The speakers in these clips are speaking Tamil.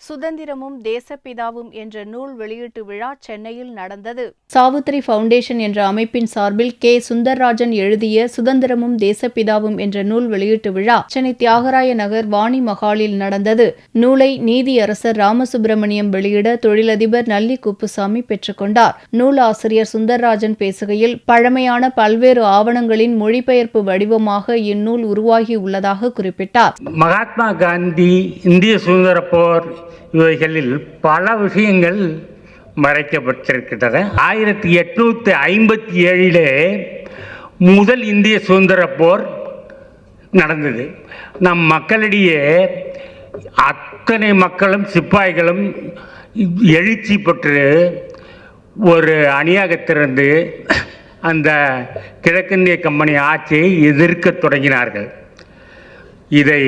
சுதந்திரமும் தேசப்பிதாவும் என்ற நூல் வெளியீட்டு விழா சென்னையில் நடந்தது. சாவித்ரி ஃபவுண்டேஷன் என்ற அமைப்பின் சார்பில் கே. சுந்தர்ராஜன் எழுதிய சுதந்திரமும் தேசப்பிதாவும் என்ற நூல் வெளியீட்டு விழா சென்னை தியாகராய நகர் வாணி மகாலில் நடந்தது. நூலை நீதியரசர் ராமசுப்பிரமணியம் வெளியிட தொழிலதிபர் நல்லி குப்புசாமி பெற்றுக்கொண்டார். நூல் ஆசிரியர் சுந்தர்ராஜன் பேசுகையில், பழமையான பல்வேறு ஆவணங்களின் மொழிபெயர்ப்பு வடிவமாக இந்நூல் உருவாகியுள்ளதாக குறிப்பிட்டார். மகாத்மா காந்தி, இந்திய சுதந்திர போர் இவைகளில் பல விஷயங்கள் மறைக்கப்பட்டிருக்கின்றன. 1857 முதல் இந்திய சுதந்திர போர் நடந்தது. நம் மக்களிடையே அத்தனை மக்களும் சிப்பாய்களும் எழுச்சி பெற்று ஒரு அணியாக திரண்டு அந்த கிழக்கிந்திய கம்பெனி ஆட்சியை எதிர்க்க தொடங்கினார்கள். இதை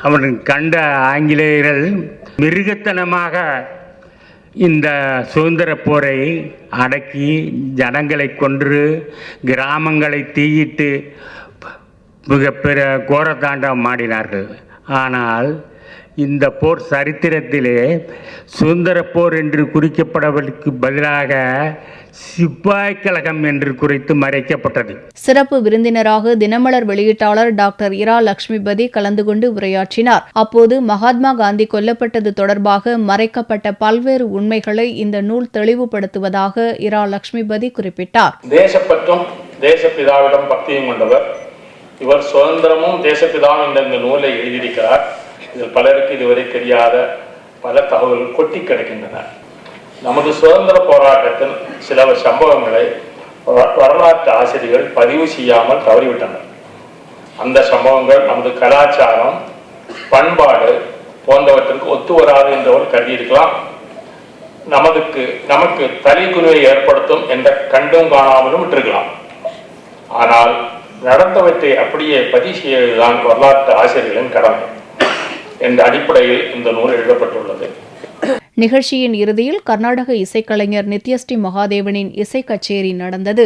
அவன் கண்ட ஆங்கிலேயர்கள் மிருகத்தனமாக இந்த சுதந்திர போரை அடக்கி ஜனங்களை கொன்று கிராமங்களை தீயிட்டு மிகப்பெரிய கோரத்தாண்டம் ஆடினார்கள். ஆனால் இந்த போர் சரித்திரத்திலே சுதந்திர போர் என்று குறிக்கப்படவதற்கு பதிலாக சிப்பாய் கழகம் என்று குறித்து மறைக்கப்பட்டது. சிறப்பு விருந்தினராக தினமலர் வெளியீட்டாளர் டாக்டர் இரா லட்சுமிபதி கலந்து கொண்டு உரையாற்றினார். அப்போது மகாத்மா காந்தி கொல்லப்பட்டது தொடர்பாக மறைக்கப்பட்ட பல்வேறு உண்மைகளை இந்த நூல் தெளிவுபடுத்துவதாக இரா லட்சுமிபதி குறிப்பிட்டார். தேசப்பற்றும் தேசப்பிதாவிடம் பக்தியும் கொண்டவர் இவர். சுதந்திரமும் தேசப்பிதாவும் என்ற இந்த நூலை எழுதியிருக்கிறார். இதில் பலருக்கு இதுவரை தெரியாத பல தகவல்கள் கொட்டி கிடக்கின்றன. நமது சுதந்திர போராட்டத்தில் சில சம்பவங்களை வரலாற்று ஆசிரியர்கள் பதிவு செய்யாமல் தவறிவிட்டனர். அந்த சம்பவங்கள் நமது கலாச்சாரம், பண்பாடு போன்றவற்றிற்கு ஒத்து வராது என்றவர் கருதியிருக்கலாம். நமக்கு தலைக்குனிவை ஏற்படுத்தும் என்ற கண்டும் காணாமலும் விட்டிருக்கலாம். ஆனால் நடந்தவற்றை அப்படியே பதிவு செய்வதுதான் வரலாற்று ஆசிரியர்களின் கடமை என்ற அடிப்படையில் இந்த நூல் எழுதப்பட்டுள்ளது. நிகழ்ச்சியின் இறுதியில் கர்நாடக இசைக்கலைஞர் நித்யஸ்ரீ மகாதேவனின் இசை கச்சேரி நடந்தது.